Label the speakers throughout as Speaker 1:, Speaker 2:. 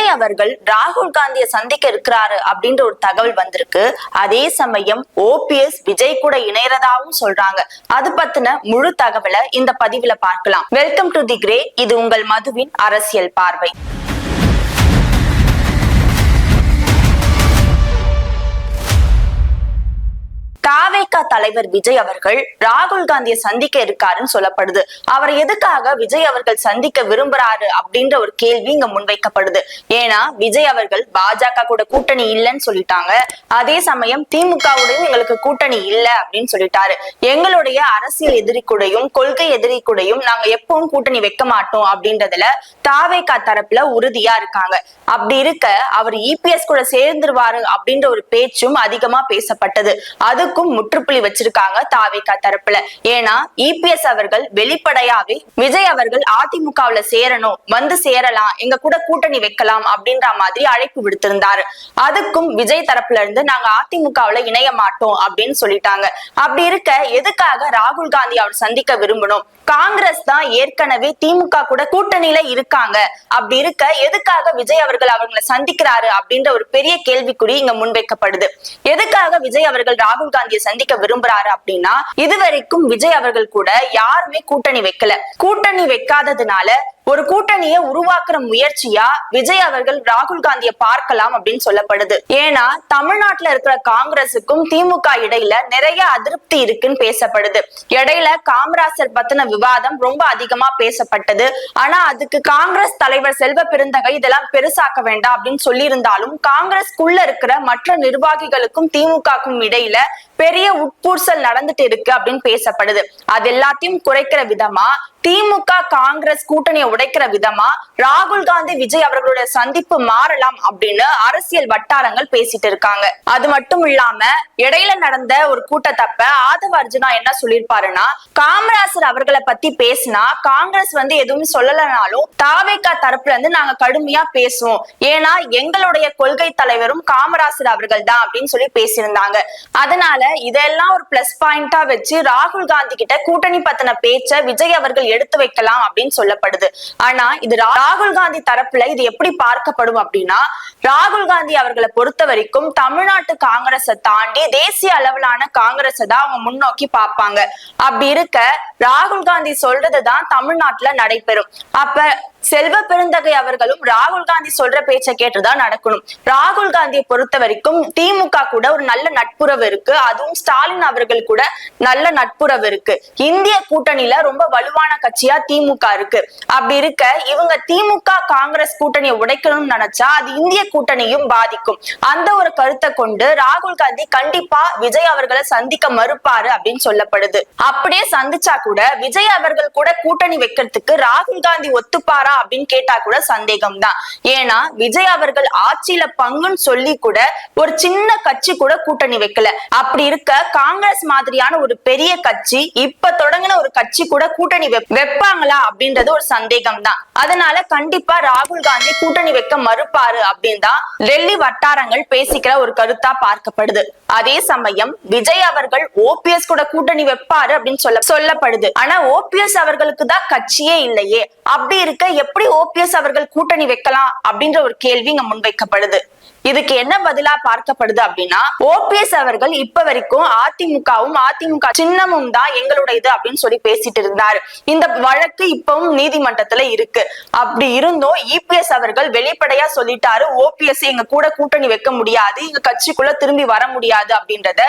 Speaker 1: விஜய் அவர்கள் ராகுல் காந்தியை சந்திக்க இருக்கிறாரு அப்படின்ற ஒரு தகவல் வந்திருக்கு. அதே சமயம் ஓபிஎஸ் விஜய் கூட இணையறதாவும் சொல்றாங்க. அது பத்தின முழு தகவலை இந்த பதிவுல பார்க்கலாம். Welcome to the grey. இது உங்கள் மதுவின் அரசியல் பார்வை. தாவேகா தலைவர் விஜய் அவர்கள் ராகுல் காந்தியை சந்திக்க இருக்காருன்னு சொல்லப்படுது. அவர் எதுக்காக விஜய் அவர்கள் சந்திக்க விரும்புறாரு அப்படின்ற ஒரு கேள்வி இங்க முன்வைக்கப்படுது. ஏன்னா விஜய் அவர்கள் பாஜக கூட கூட்டணி இல்லைன்னு சொல்லிட்டாங்க. அதே சமயம் திமுகவுடையும் எங்களுக்கு கூட்டணி இல்லை அப்படின்னு சொல்லிட்டாரு. எங்களுடைய அரசியல் எதிரி கூடயும் கொள்கை எதிரி கூடயும் நாங்க எப்பவும் கூட்டணி வைக்க மாட்டோம் அப்படின்றதுல தாவேகா தரப்புல உறுதியா இருக்காங்க. அப்படி இருக்க அவர் இபிஎஸ் கூட சேர்ந்துருவாரு அப்படின்ற ஒரு பேச்சும் அதிகமா பேசப்பட்டது. அதுக்கும் முற்றுப்புள்ளி வச்சிருக்காங்க தாவேகா தரப்புல. ஏன்னா இபிஎஸ் அவர்கள் வெளிப்படையாவே விஜய் அவர்கள் அதிமுகவுல சேரணும், வந்து சேரலாம், எங்க கூட கூட்டணி வைக்கலாம் அப்படின்ற மாதிரி அழைப்பு விடுத்திருந்தாரு. அதுக்கும் விஜய் தரப்புல இருந்து நாங்க அதிமுகவுல இணைய மாட்டோம் அப்படின்னு சொல்லிட்டாங்க. அப்படி இருக்க எதுக்காக ராகுல் காந்தி அவர் சந்திக்க விரும்பணும்? காங்கிரஸ் தான் ஏற்கனவே திமுக கூட கூட்டணியில இருக்காங்க. அப்படி இருக்க எதுக்காக விஜய் அவர்கள் அவங்களை சந்திக்கிறாரு அப்படின்ற ஒரு பெரிய கேள்விக்குறி இங்க முன்வைக்கப்படுது. எதுக்காக விஜய் அவர்கள் ராகுல் காந்தியை சந்திக்க விரும்புறாரு அப்படின்னா, இதுவரைக்கும் விஜய் அவர்கள் கூட யாருமே கூட்டணி வைக்கல. கூட்டணி வைக்காததுனால ஒரு கூட்டணியை உருவாக்குற முயற்சியா விஜய் அவர்கள் ராகுல் காந்தியை பார்க்கலாம் அப்படின்னு சொல்லப்படுது. ஏன்னா தமிழ்நாட்டுல இருக்கிற காங்கிரசுக்கும் திமுக இடையில நிறைய அதிருப்தி இருக்குன்னு பேசப்படுது. இடையில காமராசர் பத்தின விவாதம் ரொம்ப அதிகமா பேசப்பட்டது. ஆனா அதுக்கு காங்கிரஸ் தலைவர் செல்வ பெருந்தகை இதெல்லாம் பெருசாக்க வேண்டாம் அப்படின்னு சொல்லி இருந்தாலும் காங்கிரஸ்குள்ள இருக்கிற மற்ற நிர்வாகிகளுக்கும் திமுகக்கும் இடையில பெரிய உட்பூசல் நடந்துட்டு இருக்கு அப்படின்னு பேசப்படுது. அது எல்லாத்தையும் குறைக்கிற விதமா திமுக காங்கிரஸ் கூட்டணியை உடைக்கிற விதமா ராகுல் காந்தி விஜய் அவர்களுடைய சந்திப்பு மாறலாம் அப்படின்னு அரசியல் வட்டாரங்கள் பேசிட்டு இருக்காங்க. அது மட்டும் இல்லாம இடையில நடந்த ஒரு கூட்டத்தப்ப ஆதவ அர்ஜுனா என்ன சொல்லிருப்பாருன்னா, காமராசர் அவர்களை பத்தி பேசினா காங்கிரஸ் எதுவும் சொல்லலனாலும் தாவேகா தரப்புல இருந்து நாங்க கடுமையா பேசுவோம், ஏன்னா எங்களுடைய கொள்கை தலைவரும் காமராசர் அவர்கள் தான் அப்படின்னு சொல்லி பேசியிருந்தாங்க. அதனால இதெல்லாம் ஒரு பிளஸ் பாயிண்டா வச்சு ராகுல் காந்தி கிட்ட கூட்டணி பத்தின பேச்ச விஜய் அவர்கள் எடுத்து வைக்கலாம் அப்படின்னு சொல்லப்படுது. ஆனா இது ராகுல் காந்தி தரப்புல இது எப்படி பார்க்கப்படும் அப்படின்னா, ராகுல் காந்தி அவர்களை பொறுத்த வரைக்கும் தமிழ்நாட்டு காங்கிரஸை தாண்டி தேசிய அளவிலான காங்கிரஸை தான் அவங்க முன்னோக்கி பார்ப்பாங்க. அப்படி இருக்க ராகுல் காந்தி சொல்றதுதான் தமிழ்நாட்டுல நடைபெறும். அப்ப செல்வ பெருந்தகை அவர்களும் ராகுல் காந்தி சொல்ற பேச்சை கேட்டுதான் நடக்கணும். ராகுல் காந்தியை பொறுத்த வரைக்கும் திமுக கூட ஒரு நல்ல நட்புறவு இருக்கு. அதுவும் ஸ்டாலின் அவர்கள் கூட நல்ல நட்புறவு இருக்கு. இந்திய கூட்டணியில ரொம்ப வலுவான கட்சியா திமுக இருக்கு. அப்படி இருக்க இவங்க திமுக காங்கிரஸ் கூட்டணியை உடைக்கணும்னு நினைச்சா அது இந்திய கூட்டணியும் பாதிக்கும். அந்த ஒரு கருத்தை கொண்டு ராகுல் காந்தி கண்டிப்பா விஜய் அவர்களை சந்திக்க மறுப்பாரு அப்படின்னு சொல்லப்படுது. அப்படியே சந்திச்சா கூட விஜய் அவர்கள் கூட கூட்டணி வைக்கிறதுக்கு ராகுல் காந்தி ஒத்துப்பாரா அப்படின்னு கேட்டா கூட சந்தேகம் தான். ஏன்னா விஜய் அவர்கள் ஆட்சியில பங்குன்னு சொல்லி கூட ஒரு சின்ன கட்சி கூட கூட்டணி வைக்கல. அப்படி இருக்க காங்கிரஸ் மாதிரியான ஒரு பெரிய கட்சி இப்ப தொடங்கின ஒரு கட்சி கூட கூட்டணி வைப்பாங்களா அப்படின்றது ஒரு சந்தேகம் தான். அதனால கண்டிப்பா ராகுல் காந்தி கூட்டணி வைக்க மறுப்பாரு அப்படின்னு தான் டெல்லி வட்டாரங்கள் பேசிக்கிற ஒரு கருத்தா பார்க்கப்படுது. அதே சமயம் விஜய் அவர்கள் ஓபிஎஸ் கூட கூட்டணி வைப்பாரு அப்படின்னு சொல்லப்படுது. ஆனா ஓபிஎஸ் அவர்களுக்கு தான் கட்சியே இல்லையே. அப்படி இருக்க எப்படி ஓபிஎஸ் அவர்கள் கூட்டணி வைக்கலாம் அப்படின்ற ஒரு கேள்வி இங்க முன்வைக்கப்படுது. இதுக்கு என்ன பதிலா பார்க்கப்படுது அப்படின்னா, ஓபிஎஸ் அவர்கள் இப்ப வரைக்கும் அதிமுகவும் அதிமுக சின்னமும் தான் எங்களுடையது அப்படின்னு சொல்லி பேசிட்டு இருந்தாரு. இந்த வழக்கு இப்பவும் நீதிமன்றத்துல இருக்கு. அப்படி இருந்தும் இபிஎஸ் அவர்கள் வெளிப்படையா சொல்லிட்டாரு, ஓபிஎஸ் எங்க கூட கூட்டணி வைக்க முடியாது, எங்க கட்சிக்குள்ள திரும்பி வர முடியாது அப்படின்றத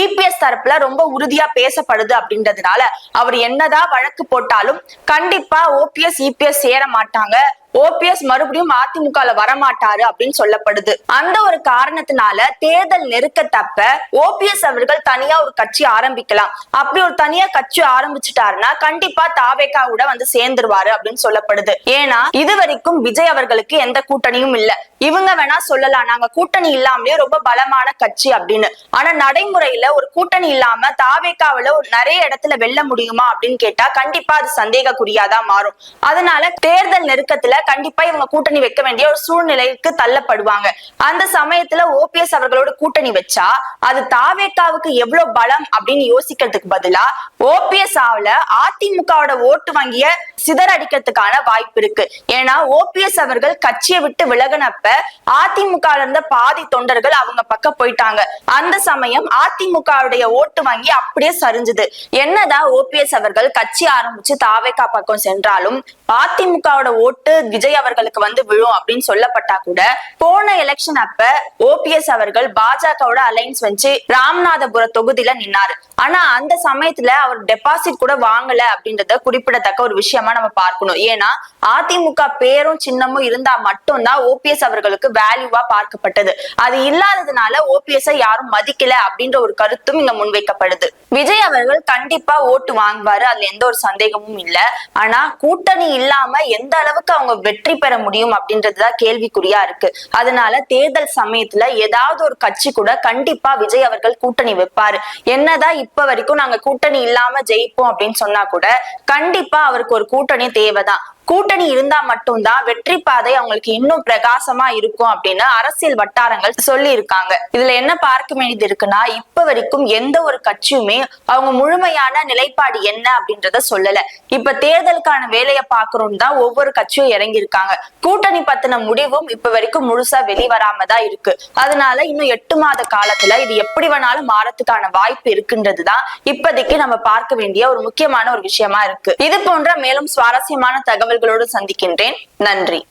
Speaker 1: இபிஎஸ் தரப்புல ரொம்ப உறுதியா பேசப்படுது. அப்படின்றதுனால அவர் என்னதான் வழக்கு போட்டாலும் கண்டிப்பா ஓபிஎஸ் இபிஎஸ் சேர மாட்டாங்க. ஓபிஎஸ் மறுபடியும் அதிமுகல வரமாட்டாரு அப்படின்னு சொல்லப்படுது. அந்த ஒரு காரணத்தினால தேர்தல் நெருக்கத்தப்ப ஓபிஎஸ் அவர்கள் தனியா ஒரு கட்சி ஆரம்பிக்கலாம். அப்படி ஒரு தனியா கட்சி ஆரம்பிச்சுட்டாருன்னா கண்டிப்பா தாவேகாவோட சேர்ந்துருவாரு அப்படின்னு சொல்லப்படுது. ஏன்னா இது வரைக்கும் விஜய் அவர்களுக்கு எந்த கூட்டணியும் இல்ல. இவங்க வேணா சொல்லலாம் நாங்க கூட்டணி இல்லாமலே ரொம்ப பலமான கட்சி அப்படின்னு. ஆனா நடைமுறையில ஒரு கூட்டணி இல்லாம தாவேகாவில ஒரு நிறைய இடத்துல வெல்ல முடியுமா அப்படின்னு கேட்டா கண்டிப்பா அது சந்தேகக்குறியாதான் மாறும். அதனால தேர்தல் நெருக்கத்துல கண்டிப்பா இவங்க கூட்டணி வைக்க வேண்டிய ஒரு சூழ்நிலைக்கு தள்ளப்படுவாங்க. அந்த சமயத்துல ஓபிஎஸ் அவர்களோட கூட்டணி வச்சா அது தாவேகாவுக்கு எவ்வளவு பலம் அப்படின்னு யோசிக்கிறதுக்கு பதிலா ஓபிஎஸ் ஆவல அதிமுகவோட ஓட்டு வங்கிய சிதறடிக்கிறதுக்கான வாய்ப்பு இருக்கு. ஏன்னா ஓபிஎஸ் அவர்கள் கட்சியை விட்டு விலகினப்ப அதிமுக இருந்த பாதி தொண்டர்கள் அவங்க பக்கம் போயிட்டாங்க. அந்த சமயம் அதிமுகவுடைய ஓட்டு வங்கி அப்படியே சரிஞ்சுது. என்னதான் ஓபிஎஸ் அவர்கள் கட்சி ஆரம்பிச்சு தாவேகா பக்கம் சென்றாலும் அதிமுகவோட ஓட்டு விஜய் அவர்களுக்கு வந்து விழும் அப்படின்னு சொல்லப்பட்டா கூட போன எலெக்ஷன் அப்ப ஓபிஎஸ் அவர்கள் பாஜகவோட அலைன்ஸ் வச்சு ராமநாதபுர தொகுதியில நின்னாரு. ஆனா அந்த சமயத்துல அவர் டெபாசிட் கூட வாங்கல அப்படின்றத குறிப்பிடத்தக்க ஒரு விஷயமா நம்ம பார்க்கணும். ஏன்னா அதிமுக பேரும் சின்னமும் இருந்தா மட்டும்தான் ஓபிஎஸ் அவர்களுக்கு வேல்யூவா பார்க்கப்பட்டது. அது இல்லாததுனால ஓபிஎஸ் யாரும் மதிக்கல அப்படின்ற ஒரு கருத்தும் இங்க முன்வைக்கப்படுது. விஜய் அவர்கள் கண்டிப்பா ஓட்டு வாங்குவாரு, அதுல எந்த ஒரு சந்தேகமும் இல்ல. ஆனா கூட்டணி இல்லாம எந்த அளவுக்கு அவங்க வெற்றி பெற முடியும் அப்படின்றதுதான் கேள்விக்குறியா இருக்கு. அதனால தேர்தல் சமயத்துல ஏதாவது ஒரு கட்சி கூட கண்டிப்பா விஜய் அவர்கள் கூட்டணி வைப்பாரு. என்னதான் இப்ப வரைக்கும் நாங்க கூட்டணி இல்லாம ஜெயிப்போம் அப்படின்னு சொன்னா கூட கண்டிப்பா அவருக்கு ஒரு கூட்டணி தேவைதான். கூட்டணி இருந்தா மட்டும்தான் வெற்றி பாதை அவங்களுக்கு இன்னும் பிரகாசமா இருக்கும் அப்படின்னு அரசியல் வட்டாரங்கள் சொல்லி இருக்காங்க. இதுல என்ன பார்க்க வேண்டியது இருக்குன்னா, இப்ப வரைக்கும் எந்த ஒரு கட்சியுமே அவங்க முழுமையான நிலைப்பாடு என்ன அப்படின்றத சொல்லல. இப்ப தேர்தலுக்கான வேலையை பாக்குறோம்னு தான் ஒவ்வொரு கட்சியும் இறங்கி இருக்காங்க. கூட்டணி பத்தின முடிவும் இப்ப வரைக்கும் முழுசா வெளிவராம தான் இருக்கு. அதனால இன்னும் 8 மாத காலத்துல இது எப்படி வேணாலும் மாறத்துக்கான வாய்ப்பு இருக்குன்றதுதான் இப்போதைக்கு நம்ம பார்க்க வேண்டிய ஒரு முக்கியமான ஒரு விஷயமா இருக்கு. இது போன்ற மேலும் சுவாரஸ்யமான தகவல்களோடு சந்திக்கின்றேன். நன்றி.